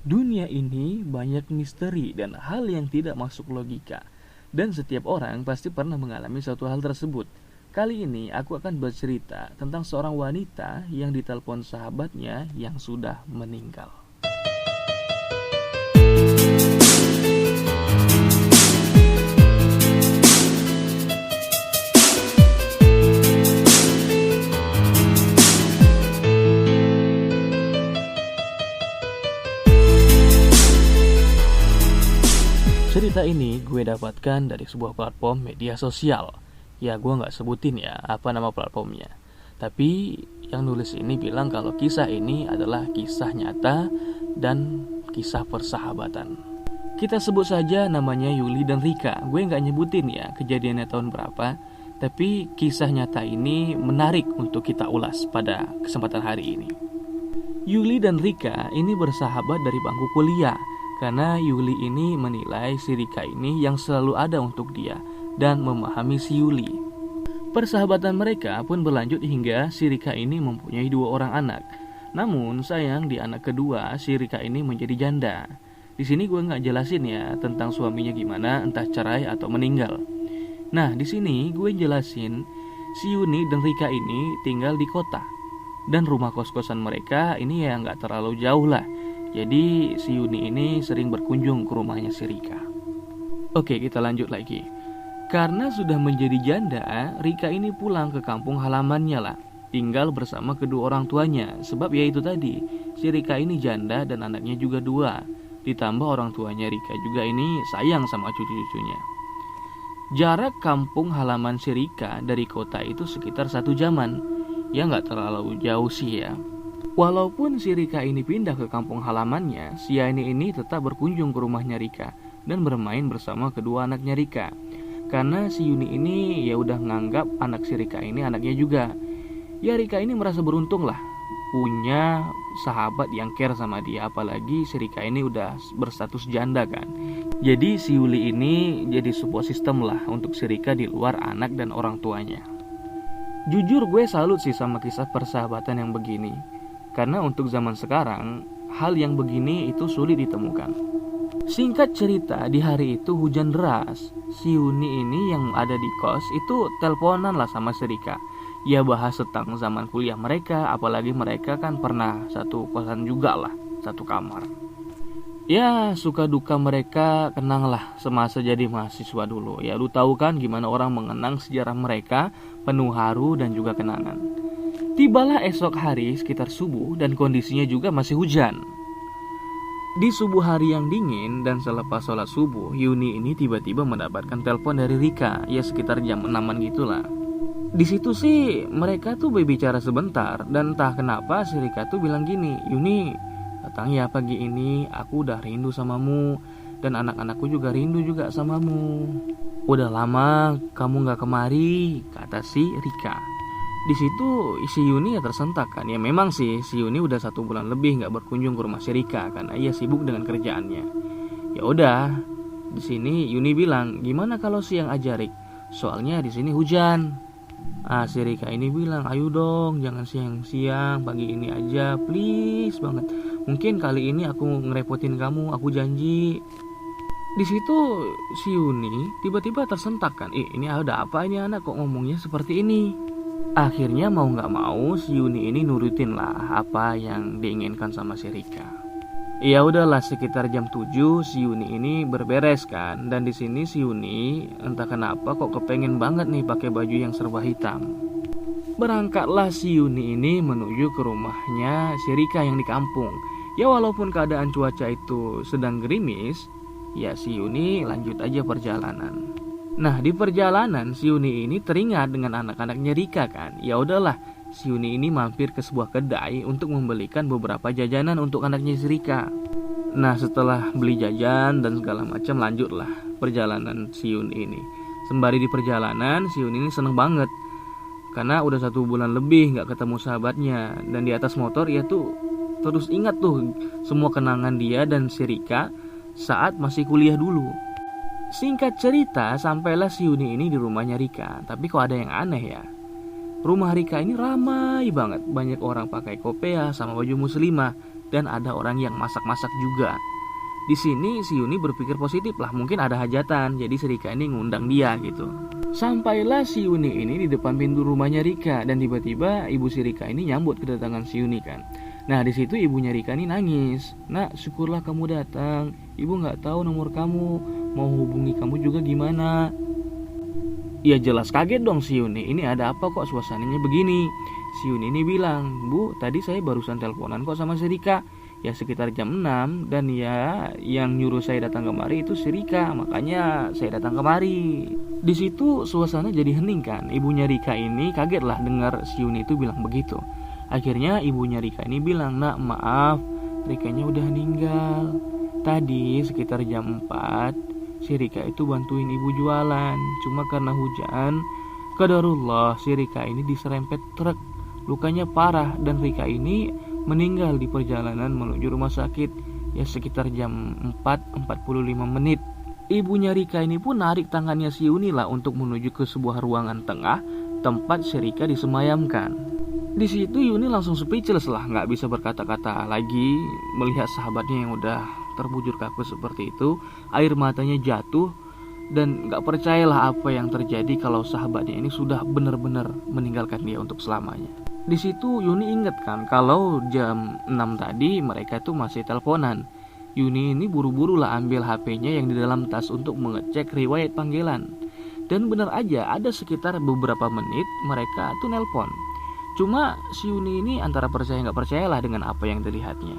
Dunia ini banyak misteri dan hal yang tidak masuk logika. Dan setiap orang pasti pernah mengalami suatu hal tersebut. Kali ini aku akan bercerita tentang seorang wanita yang ditelepon sahabatnya yang sudah meninggal. Cerita ini gue dapatkan dari sebuah platform media sosial. Ya, gue gak sebutin ya apa nama platformnya. Tapi yang nulis ini bilang kalau kisah ini adalah kisah nyata dan kisah persahabatan. Kita sebut saja namanya Yuli dan Rika. Gue gak nyebutin ya kejadiannya tahun berapa. Tapi kisah nyata ini menarik untuk kita ulas pada kesempatan hari ini. Yuli dan Rika ini bersahabat dari bangku kuliah. Karena Yuli ini menilai si Rika ini yang selalu ada untuk dia dan memahami si Yuli. Persahabatan mereka pun berlanjut hingga si Rika ini mempunyai 2 orang anak. Namun sayang di anak kedua si Rika ini menjadi janda. Di sini gue nggak jelasin ya tentang suaminya gimana, entah cerai atau meninggal. Nah di sini gue jelasin si Yuni dan Rika ini tinggal di kota dan rumah kos-kosan mereka ini ya nggak terlalu jauh lah. Jadi si Yuni ini sering berkunjung ke rumahnya si Rika. Oke, kita lanjut lagi. Karena sudah menjadi janda, Rika ini pulang ke kampung halamannya lah. Tinggal bersama kedua orang tuanya. Sebab ya itu tadi, si Rika ini janda dan anaknya juga 2. Ditambah orang tuanya Rika juga ini sayang sama cucu-cucunya. Jarak kampung halaman si Rika dari kota itu sekitar 1 jaman. Ya nggak terlalu jauh sih ya. Walaupun si Rika ini pindah ke kampung halamannya, si Yani ini tetap berkunjung ke rumahnya Rika dan bermain bersama kedua anaknya Rika. Karena si Yuni ini ya udah nganggap anak si Rika ini anaknya juga. Ya Rika ini merasa beruntung lah punya sahabat yang care sama dia, apalagi si Rika ini udah berstatus janda kan. Jadi si Yuli ini jadi support system lah untuk si Rika di luar anak dan orang tuanya. Jujur gue salut sih sama kisah persahabatan yang begini. Karena untuk zaman sekarang, hal yang begini itu sulit ditemukan. Singkat cerita, di hari itu hujan deras. Si Yuni ini yang ada di kos itu teleponan lah sama si Rika. Ya bahas tentang zaman kuliah mereka, apalagi mereka kan pernah satu kosan juga lah, satu kamar. Ya suka duka mereka kenang lah semasa jadi mahasiswa dulu. Ya lu tahu kan gimana orang mengenang sejarah mereka, penuh haru dan juga kenangan. Tibalah esok hari sekitar subuh dan kondisinya juga masih hujan. Di subuh hari yang dingin dan selepas sholat subuh, Yuni ini tiba-tiba mendapatkan telepon dari Rika, ya sekitar jam 6-an gitulah. Di situ sih mereka tuh berbicara sebentar dan entah kenapa si Rika tuh bilang gini, Yuni, datang ya pagi ini, aku udah rindu samamu dan anak-anakku juga rindu juga samamu. Udah lama kamu gak kemari, kata si Rika. Di situ si Yuni ya tersentak kan. Ya memang sih si Yuni udah 1 bulan lebih nggak berkunjung ke rumah si Rika karena ia sibuk dengan kerjaannya. Ya udah, di sini Yuni bilang, gimana kalau siang aja Rik? Soalnya di sini hujan. Si Rika ini bilang, ayo dong, jangan siang-siang, pagi ini aja, please banget. Mungkin kali ini aku ngerepotin kamu, aku janji. Di situ si Yuni tiba-tiba tersentak kan. Ini ada apa ini anak kok ngomongnya seperti ini? Akhirnya mau gak mau si Yuni ini nurutin lah apa yang diinginkan sama si Rika. Ya udahlah sekitar jam 7 si Yuni ini berberes kan. Dan di sini si Yuni entah kenapa kok kepengen banget nih pakai baju yang serba hitam. Berangkatlah si Yuni ini menuju ke rumahnya si Rika yang di kampung. Ya walaupun keadaan cuaca itu sedang gerimis, ya si Yuni lanjut aja perjalanan. Nah di perjalanan si Yuni ini teringat dengan anak-anaknya Rika kan. Ya udahlah si Yuni ini mampir ke sebuah kedai untuk membelikan beberapa jajanan untuk anaknya si Rika. Nah setelah beli jajan dan segala macam lanjutlah perjalanan si Yuni ini. Sembari di perjalanan si Yuni ini seneng banget karena udah 1 bulan lebih gak ketemu sahabatnya. Dan di atas motor ia tuh terus ingat tuh semua kenangan dia dan si Rika saat masih kuliah dulu. Singkat cerita, sampailah si Yuni ini di rumahnya Rika. Tapi kok ada yang aneh ya. Rumah Rika ini ramai banget. Banyak orang pakai kopiah sama baju muslimah. dan ada orang yang masak-masak juga. Di sini si Yuni berpikir positif lah, mungkin ada hajatan, jadi si Rika ini ngundang dia gitu. Sampailah si Yuni ini di depan pintu rumahnya Rika, dan tiba-tiba ibu si Rika ini nyambut kedatangan si Yuni kan. Nah di situ ibunya Rika ini nangis. "Nak, syukurlah kamu datang. Ibu nggak tahu nomor kamu, mau hubungi kamu juga gimana?" Ya jelas kaget dong si Yuni. Ini ada apa kok suasananya begini? Si Yuni ini bilang, "Bu, tadi saya barusan teleponan kok sama si Rika. Ya sekitar jam 6 dan ya yang nyuruh saya datang kemari itu si Rika, makanya saya datang kemari." Di situ suasana jadi hening kan. Ibunya Rika ini kaget lah dengar si Yuni itu bilang begitu. Akhirnya ibunya Rika ini bilang, "Nak, maaf, Rikanya udah meninggal. Tadi sekitar jam 4 si Rika itu bantuin ibu jualan. Cuma karena hujan, qadarullah si Rika ini diserempet truk. Lukanya parah dan Rika ini meninggal di perjalanan menuju rumah sakit. Ya sekitar jam 4.45 menit. Ibunya Rika ini pun narik tangannya si Yuni lah untuk menuju ke sebuah ruangan tengah tempat si Rika disemayamkan. Di situ Yuni langsung speechless lah, nggak bisa berkata-kata lagi melihat sahabatnya yang udah terbujur kaku seperti itu. Air matanya jatuh dan nggak percayalah apa yang terjadi kalau sahabatnya ini sudah benar-benar meninggalkan dia untuk selamanya. Di situ Yuni ingat kan kalau jam 6 tadi mereka tuh masih teleponan. Yuni ini buru-buru lah ambil HP-nya yang di dalam tas untuk mengecek riwayat panggilan. Dan benar aja ada sekitar beberapa menit mereka tuh nelpon. Cuma si Yuni ini antara percaya nggak percayalah dengan apa yang dilihatnya.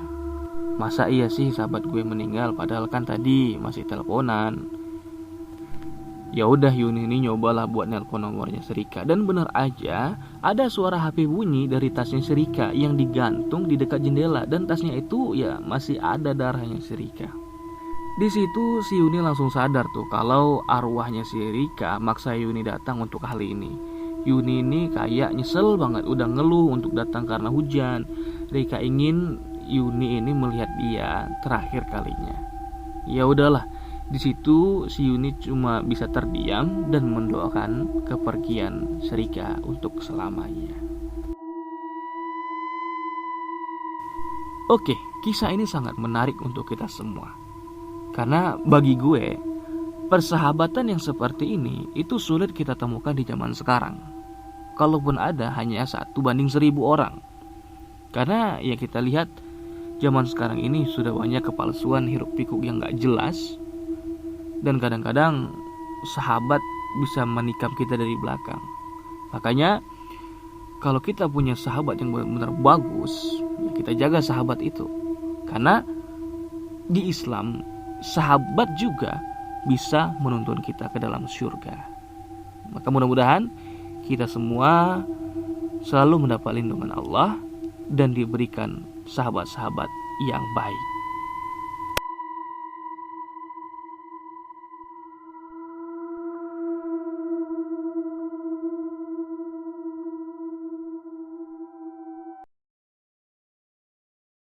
Masa iya sih sahabat gue meninggal padahal kan tadi masih teleponan. Ya udah Yuni ini nyobalah buat nelpon nomornya Serika. Dan benar aja ada suara HP bunyi dari tasnya Serika yang digantung di dekat jendela. Dan tasnya itu ya masih ada darahnya Serika. Di situ si Yuni langsung sadar tuh kalau arwahnya Serika maksa Yuni datang untuk hal ini. Yuni ini kayak nyesel banget udah ngeluh untuk datang karena hujan. Rika ingin Yuni ini melihat dia terakhir kalinya. Ya udahlah. Di situ si Yuni cuma bisa terdiam dan mendoakan kepergian Serika untuk selamanya. Oke, kisah ini sangat menarik untuk kita semua. Karena bagi gue, persahabatan yang seperti ini itu sulit kita temukan di zaman sekarang. Kalaupun ada hanya 1:1000 orang. Karena ya kita lihat zaman sekarang ini sudah banyak kepalsuan hiruk pikuk yang gak jelas. Dan kadang-kadang sahabat bisa menikam kita dari belakang. Makanya kalau kita punya sahabat yang benar-benar bagus, ya kita jaga sahabat itu. Karena di Islam sahabat juga bisa menuntun kita ke dalam surga. Maka mudah-mudahan kita semua selalu mendapat lindungan Allah dan diberikan sahabat-sahabat yang baik.